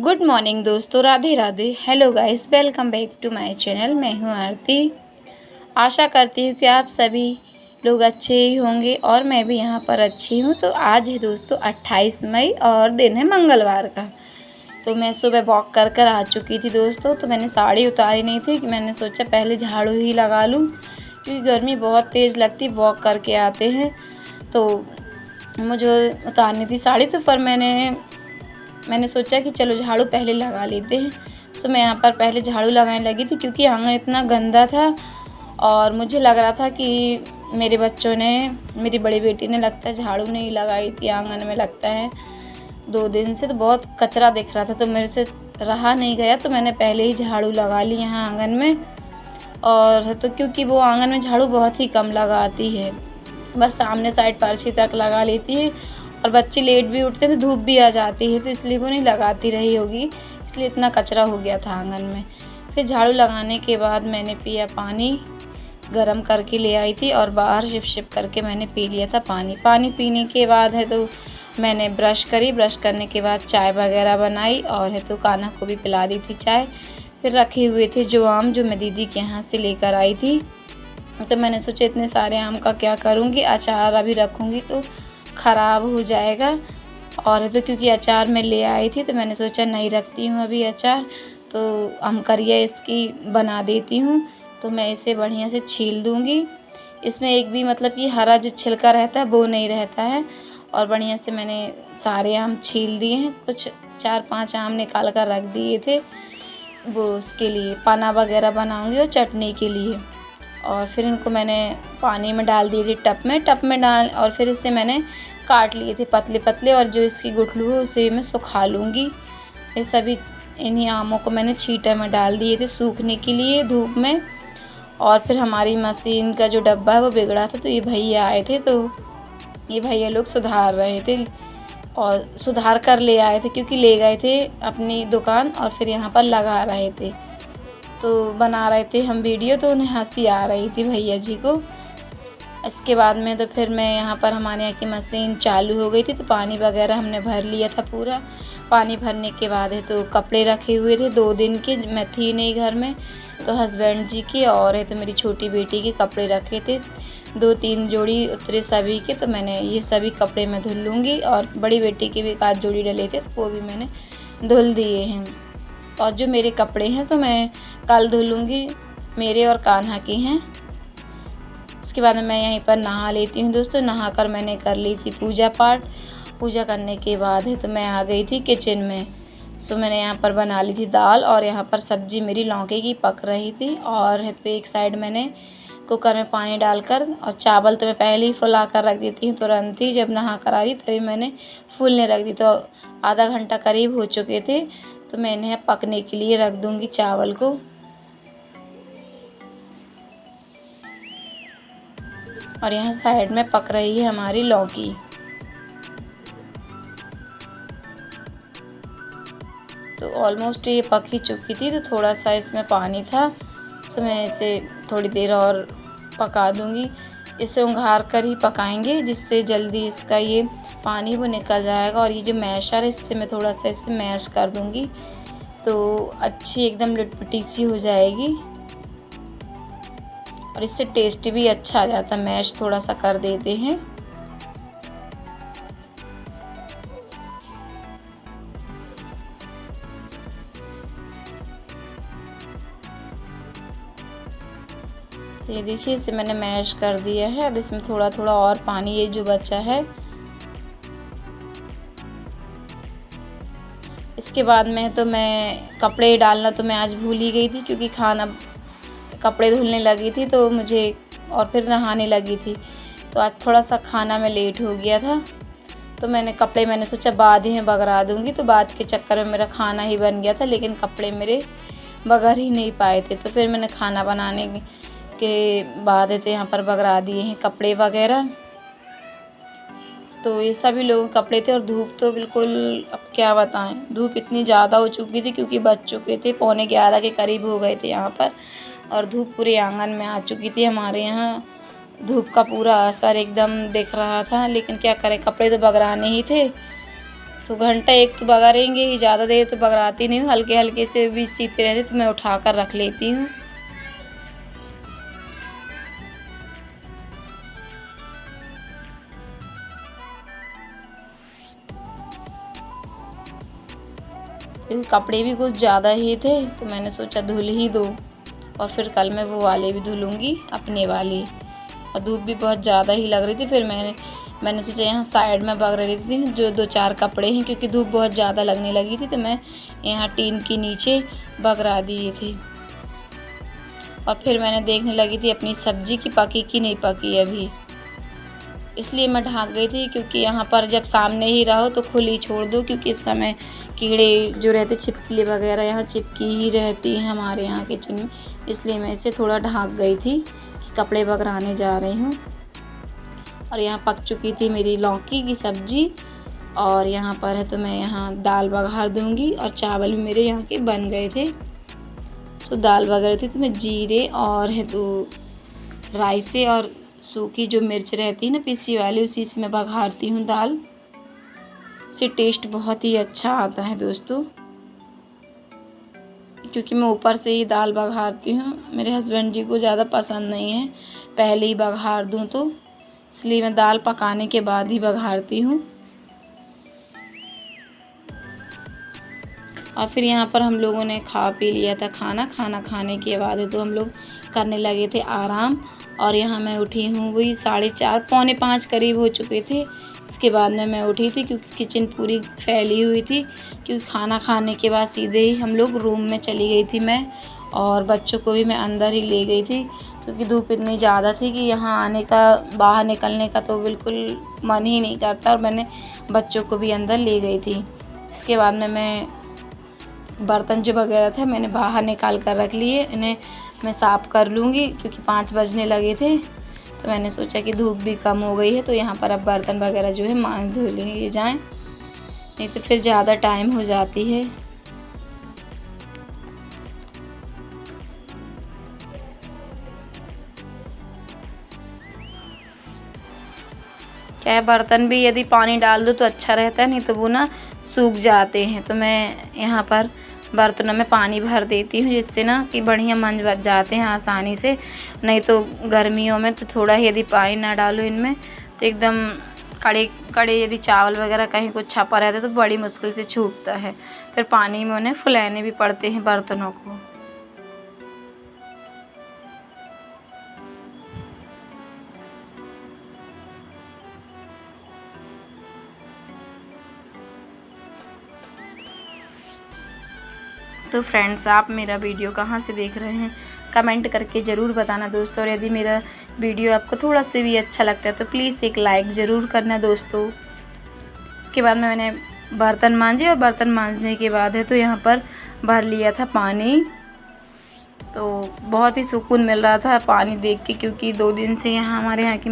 Good morning दोस्तों, Radhe Radhe. Hello guys, welcome back to my channel. मैं हूं आरती। आशा करती हूं कि आप सभी लोग अच्छे ही होंगे और मैं भी यहां पर अच्छी हूं। तो आज है दोस्तों 28 मई और दिन है मंगलवार का। तो मैं सुबह वॉक कर कर आ चुकी थी दोस्तों। तो मैंने साड़ी उतारी नहीं थी कि मैंने सोचा पहले झाड़ू ही लगा लूँ, क्योंकि गर्मी बहुत तेज़ लगती, वॉक करके आते हैं तो मुझे उतारनी थी साड़ी। तो पर मैंने सोचा कि चलो झाड़ू पहले लगा लेते हैं। सो मैं यहाँ पर पहले झाड़ू लगाने लगी थी, क्योंकि आंगन इतना गंदा था और मुझे लग रहा था कि मेरे बच्चों ने, मेरी बड़ी बेटी ने लगता है झाड़ू नहीं लगाई थी आंगन में, लगता है 2 दिन से। तो बहुत कचरा दिख रहा था, तो मेरे से रहा नहीं गया, तो मैंने पहले ही झाड़ू लगा ली यहाँ आंगन में। और तो क्योंकि वो आंगन में झाड़ू बहुत ही कम लगाती है, बस सामने साइड पर्ची तक लगा लेती है। और बच्चे लेट भी उठते हैं तो धूप भी आ जाती है, तो इसलिए वो नहीं लगाती रही होगी, इसलिए इतना कचरा हो गया था आंगन में। फिर झाड़ू लगाने के बाद मैंने पिया पानी, गरम करके ले आई थी और बाहर शिप शिप करके मैंने पी लिया था पानी। पानी पीने के बाद है तो मैंने ब्रश करी, ब्रश करने के बाद चाय वगैरह बनाई और है तो कान्हा को भी पिला दी थी चाय। फिर रखे हुए थे जो आम, जो मैं दीदी के यहाँ से लेकर आई थी। तो मैंने सोचा इतने सारे आम का क्या करूँगी, अचार अभी रखूँगी तो ख़राब हो जाएगा। और तो क्योंकि अचार मैं ले आई थी तो मैंने सोचा नहीं रखती हूँ अभी अचार, तो हम करिए इसकी बना देती हूँ। तो मैं इसे बढ़िया से छील दूँगी। इसमें एक भी मतलब कि हरा जो छिलका रहता है वो नहीं रहता है। और बढ़िया से मैंने सारे आम छील दिए हैं, कुछ 4-5 आम निकाल कर रख दिए थे, वो उसके लिए पन्ना वगैरह बनाऊँगी और चटनी के लिए। और फिर इनको मैंने पानी में डाल दिए थे, टब में डाल, और फिर इसे मैंने काट लिए थे पतले पतले, और जो इसकी गुठलू है उसे मैं सुखा लूँगी। ये सभी इन्हीं आमों को मैंने छींटे में डाल दिए थे सूखने के लिए धूप में। और फिर हमारी मशीन का जो डब्बा है वो बिगड़ा था, तो ये भैया आए थे, तो ये भैया लोग सुधार रहे थे और सुधार कर ले आए थे, क्योंकि ले गए थे अपनी दुकान और फिर यहाँ पर लगा रहे थे। तो बना रहे थे हम वीडियो, तो उन्हें हंसी आ रही थी भैया जी को। इसके बाद में तो फिर मैं यहाँ पर, हमारे यहाँ की मशीन चालू हो गई थी, तो पानी वगैरह हमने भर लिया था पूरा। पानी भरने के बाद है तो कपड़े रखे हुए थे 2 दिन के, मैं थी नहीं घर में, तो हस्बैंड जी के और है तो मेरी छोटी बेटी के कपड़े रखे थे 2-3 जोड़ी उतरे सभी के। तो मैंने ये सभी कपड़े मैं धुल लूँगी, और बड़ी बेटी के भी 1 जोड़ी डले थे तो वो भी मैंने धुल दिए हैं। और जो मेरे कपड़े हैं तो मैं कल धुलूँगी, मेरे और कान्हा के हैं। इसके बाद में मैं यहीं पर नहा लेती हूँ दोस्तों। नहाकर मैंने कर ली थी पूजा पाठ। पूजा करने के बाद है तो मैं आ गई थी किचन में। सो मैंने यहाँ पर बना ली थी दाल, और यहाँ पर सब्ज़ी मेरी लौकी की पक रही थी। और है तो एक साइड मैंने कुकर में पानी डालकर, और चावल तो मैं पहले ही फुला कर रख देती हूँ तुरंत ही, जब नहा कर आई तभी मैंने फूलने रख दी। तो आधा घंटा करीब हो चुके थे, तो मैं इन्हें पकने के लिए रख दूँगी चावल को। और यहाँ साइड में पक रही है हमारी लौकी। तो ऑलमोस्ट ये पक ही चुकी थी, तो थोड़ा सा इसमें पानी था, तो मैं इसे थोड़ी देर और पका दूँगी। इसे उंघार कर ही पकाएंगे, जिससे जल्दी इसका ये पानी वो निकल जाएगा। और ये जो मैशर है इससे मैं थोड़ा सा इसे मैश कर दूँगी, तो अच्छी एकदम लिटपटी सी हो जाएगी, और इससे टेस्ट भी अच्छा आ जाता है, मैश थोड़ा सा कर देते हैं। तो ये देखिए इसे मैंने मैश कर दिया है। अब इसमें थोड़ा थोड़ा और पानी, ये जो बचा है, इसके बाद में तो मैं कपड़े डालना तो मैं आज भूल ही गई थी, क्योंकि कपड़े धुलने लगी थी तो मुझे, और फिर नहाने लगी थी, तो आज थोड़ा सा खाना में लेट हो गया था। तो मैंने सोचा बाद ही में बगरा दूँगी, तो बाद के चक्कर में मेरा खाना ही बन गया था, लेकिन कपड़े मेरे बगर ही नहीं पाए थे। तो फिर मैंने खाना बनाने के बाद है तो यहाँ पर बगरा दिए हैं कपड़े वगैरह। तो ये सभी लोगों के कपड़े थे, और धूप तो बिल्कुल, अब क्या बताएं, धूप इतनी ज़्यादा हो चुकी थी, क्योंकि बज चुके थे 11:15 के करीब हो गए थे यहाँ पर, और धूप पूरे आंगन में आ चुकी थी। हमारे यहाँ धूप का पूरा असर एकदम दिख रहा था, लेकिन क्या करें, कपड़े तो बगराने ही थे। तो घंटा एक तो बघारेंगे ही, ज़्यादा देर तो बघाती नहीं हूँ, हल्के हल्के से भी सीते रहते तो मैं उठा कर रख लेती हूँ। क्योंकि कपड़े भी कुछ ज़्यादा ही थे तो मैंने सोचा धुल ही दो, और फिर कल मैं वो वाले भी धुलूँगी अपने वाले। और धूप भी बहुत ज़्यादा ही लग रही थी, फिर मैंने सोचा यहाँ साइड में बग रही थी जो 2-4 कपड़े हैं, क्योंकि धूप बहुत ज़्यादा लगने लगी थी तो मैं यहाँ टीन के नीचे बगरा दिए थे। और फिर मैंने देखने लगी थी अपनी सब्ज़ी की पकी कि नहीं पकी अभी, इसलिए मैं ढाँक गई थी। क्योंकि यहाँ पर जब सामने ही रहो तो खुली छोड़ दो, क्योंकि इस समय कीड़े जो रहते छिपकली वगैरह यहाँ चिपकी ही रहती हैं हमारे यहाँ किचन में, इसलिए मैं इसे थोड़ा ढाँक गई थी कि कपड़े बगराने जा रही हूँ। और यहाँ पक चुकी थी मेरी लौकी की सब्ज़ी, और यहाँ पर है तो मैं यहाँ दाल बघार दूँगी। और चावल भी मेरे यहाँ के बन गए थे। तो दाल वगैरह थी तो मैं जीरे और है तो राई से और सूखी जो मिर्च रहती है ना पीसी वाली, उसी से मैं बघारती हूँ दाल। इससे टेस्ट बहुत ही अच्छा आता है दोस्तों। क्योंकि मैं ऊपर से ही दाल बघारती हूँ, मेरे हस्बैंड जी को ज़्यादा पसंद नहीं है पहले ही बघार दूँ तो, इसलिए मैं दाल पकाने के बाद ही बघारती हूँ। और फिर यहाँ पर हम लोगों ने खा पी लिया था खाना खाने के बाद तो हम लोग करने लगे थे आराम। और यहाँ मैं उठी हूँ वही 4:30 पौने 5 करीब हो चुके थे। इसके बाद में मैं उठी थी क्योंकि किचन पूरी फैली हुई थी, क्योंकि खाना खाने के बाद सीधे ही हम लोग रूम में चली गई थी मैं, और बच्चों को भी मैं अंदर ही ले गई थी। क्योंकि धूप इतनी ज़्यादा थी कि यहाँ आने का बाहर निकलने का तो बिल्कुल मन ही नहीं करता, और मैंने बच्चों को भी अंदर ले गई थी। इसके बाद में मैं बर्तन जो वगैरह थे मैंने बाहर निकाल कर रख लिए, इन्हें मैं साफ़ कर लूँगी क्योंकि 5 बजने लगे थे। तो मैंने सोचा कि धूप भी कम हो गई है तो यहाँ पर अब बर्तन वगैरह जो है मांज धो लिए जाएँ, नहीं तो फिर ज़्यादा टाइम हो जाती है। क्या है, बर्तन भी यदि पानी डाल दो तो अच्छा रहता है, नहीं तो वो ना सूख जाते हैं। तो मैं यहाँ पर बर्तनों में पानी भर देती हूँ जिससे ना कि बढ़िया मंज बच जाते हैं आसानी से। नहीं तो गर्मियों में तो थोड़ा ही यदि पानी ना डालो इनमें तो एकदम कड़े कड़े यदि चावल वगैरह कहीं कुछ छपा रहता है तो बड़ी मुश्किल से छूटता है, फिर पानी में उन्हें फुलाने भी पड़ते हैं बर्तनों को। तो फ्रेंड्स, आप मेरा वीडियो कहाँ से देख रहे हैं कमेंट करके ज़रूर बताना दोस्तों। और यदि मेरा वीडियो आपको थोड़ा सा भी अच्छा लगता है तो प्लीज़ एक लाइक ज़रूर करना दोस्तों। इसके बाद में मैंने बर्तन मांजे, और बर्तन मांजने के बाद है तो यहाँ पर भर लिया था पानी। तो बहुत ही सुकून मिल रहा था पानी देख के, क्योंकि 2 दिन से यहाँ हमारे यहाँ की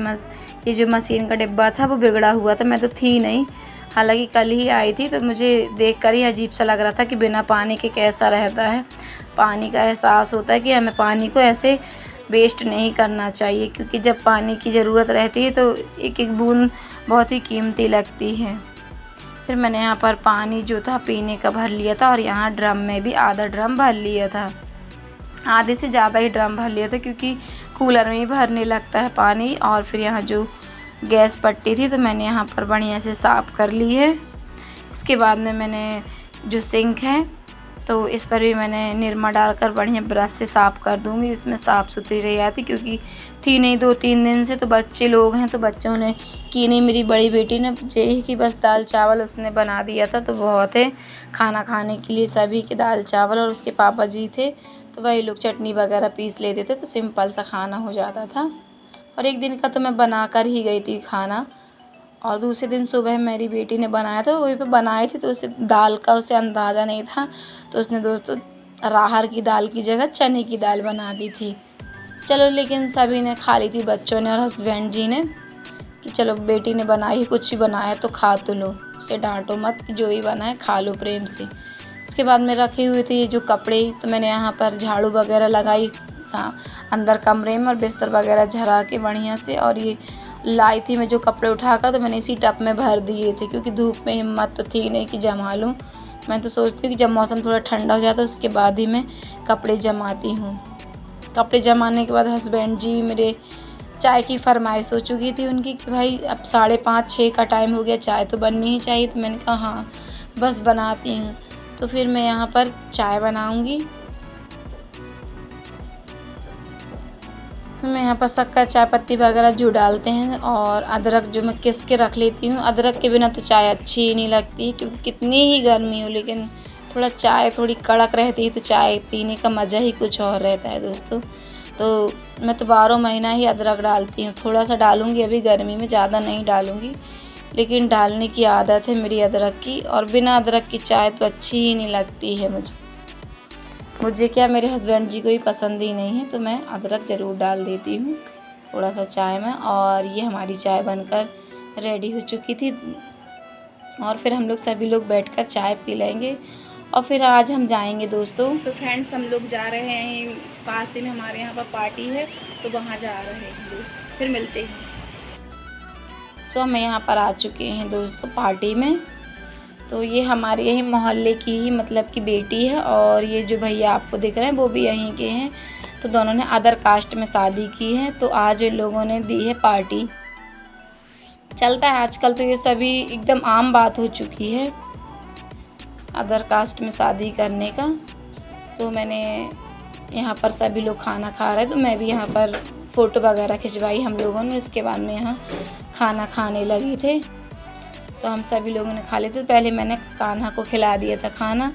ये जो मशीन का डिब्बा था वो बिगड़ा हुआ था। मैं तो थी नहीं, हालांकि कल ही आई थी, तो मुझे देखकर ही अजीब सा लग रहा था कि बिना पानी के कैसा रहता है। पानी का एहसास होता है कि हमें पानी को ऐसे वेस्ट नहीं करना चाहिए, क्योंकि जब पानी की ज़रूरत रहती है तो एक एक बूंद बहुत ही कीमती लगती है। फिर मैंने यहाँ पर पानी जो था पीने का भर लिया था, और यहाँ ड्रम में भी आधा ड्रम भर लिया था, आधे से ज़्यादा ही ड्रम भर लिया था क्योंकि कूलर में ही भरने लगता है पानी। और फिर यहाँ जो गैस पट्टी थी तो मैंने यहाँ पर बढ़िया से साफ़ कर ली है। इसके बाद में मैंने जो सिंक है तो इस पर भी मैंने निरमा डालकर बढ़िया ब्रश से साफ़ कर दूँगी, इसमें साफ़ सुथरी रह जाती, क्योंकि थी नहीं 2-3 दिन से। तो बच्चे लोग हैं तो बच्चों ने की नहीं, मेरी बड़ी बेटी ने यही कि बस दाल चावल उसने बना दिया था तो बहुत है खाना खाने के लिए सभी के दाल चावल। और उसके पापा जी थे तो वही लोग चटनी वगैरह पीस लेते थे तो सिंपल सा खाना हो जाता था। और एक दिन का तो मैं बना कर ही गई थी खाना, और दूसरे दिन सुबह मेरी बेटी ने बनाया था, वही पे बनाई थी तो उसे दाल का उसे अंदाज़ा नहीं था, तो उसने दोस्तों राहर की दाल की जगह चने की दाल बना दी थी। चलो, लेकिन सभी ने खा ली थी, बच्चों ने और हस्बैंड जी ने, कि चलो बेटी ने बनाई, कुछ भी बनाया तो खा तो लो, उसे डांटो मत, कि जो भी बनाए खा लो प्रेम से। इसके बाद में रखे हुए थे ये जो कपड़े, तो मैंने यहाँ पर झाड़ू वगैरह लगाई अंदर कमरे में, और बिस्तर वगैरह झरा के बढ़िया से, और ये लाई थी मैं जो कपड़े उठाकर, तो मैंने इसी टब में भर दिए थे, क्योंकि धूप में हिम्मत तो थी नहीं कि जमा लूँ। मैं तो सोचती हूँ कि जब मौसम थोड़ा ठंडा हो जाता है उसके बाद ही मैं कपड़े जमाती हूँ। कपड़े जमाने के बाद हस्बैंड जी मेरे चाय की फरमाइश हो चुकी थी उनकी कि भाई अब 5:30-6 का टाइम हो गया, चाय तो बननी ही चाहिए। तो मैंने कहा हाँ बस बनाती हूँ। तो फिर मैं यहाँ पर चाय बनाऊँगी। तो मैं यहाँ पर शक्कर, चाय पत्ती वगैरह जो डालते हैं और अदरक जो मैं किस के रख लेती हूँ। अदरक के बिना तो चाय अच्छी ही नहीं लगती, क्योंकि कितनी ही गर्मी हो लेकिन थोड़ा चाय थोड़ी कड़क रहती है तो चाय पीने का मज़ा ही कुछ और रहता है दोस्तों। तो मैं तो 12 महीना ही अदरक डालती हूँ। थोड़ा सा डालूँगी अभी गर्मी में, ज़्यादा नहीं डालूँगी, लेकिन डालने की आदत है मेरी अदरक की। और बिना अदरक की चाय तो अच्छी ही नहीं लगती है मुझे क्या, मेरे हस्बैंड जी को भी पसंद ही नहीं है, तो मैं अदरक ज़रूर डाल देती हूँ थोड़ा सा चाय में। और ये हमारी चाय बनकर रेडी हो चुकी थी और फिर हम लोग सभी लोग बैठकर चाय पी लेंगे और फिर आज हम जाएंगे दोस्तों। तो फ्रेंड्स हम लोग जा रहे हैं, पास ही में हमारे यहाँ पर पार्टी है तो वहाँ जा रहे हैं दोस्त, फिर मिलते हैं। सो हम यहाँ पर आ चुके हैं दोस्तों पार्टी में। तो ये हमारे यही मोहल्ले की ही मतलब की बेटी है और ये जो भैया आपको दिख रहे हैं वो भी यहीं के हैं। तो दोनों ने अदर कास्ट में शादी की है, तो आज इन लोगों ने दी है पार्टी। चलता है आजकल तो ये सभी एकदम आम बात हो चुकी है अदर कास्ट में शादी करने का। तो मैंने यहाँ पर सभी लोग खाना खा रहे हैं तो मैं भी यहाँ पर फ़ोटो वगैरह खिंचवाई हम लोगों ने। उसके बाद में यहाँ खाना खाने लगे थे, तो हम सभी लोगों ने खा लिए थे। तो पहले मैंने कान्हा को खिला दिया था खाना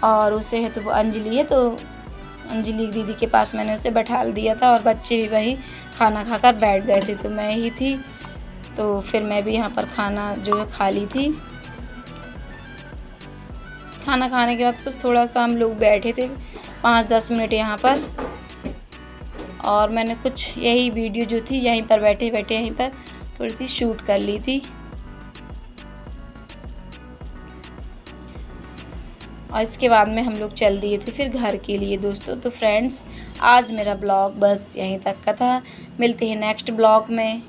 और उसे है तो वो अंजलि है, तो अंजलि दीदी के पास मैंने उसे बैठा दिया था और बच्चे भी वही खाना खाकर बैठ गए थे। तो मैं ही थी, तो फिर मैं भी यहाँ पर खाना जो है खा ली थी। खाना खाने के बाद कुछ थोड़ा सा हम लोग बैठे थे 5-10 मिनट यहाँ पर, और मैंने कुछ यही वीडियो जो थी यहीं पर बैठे बैठे यहीं पर थोड़ी सी शूट कर ली थी। और इसके बाद में हम लोग चल दिए थे फिर घर के लिए दोस्तों। तो फ्रेंड्स आज मेरा ब्लॉग बस यहीं तक का था। मिलते हैं नेक्स्ट ब्लॉग में।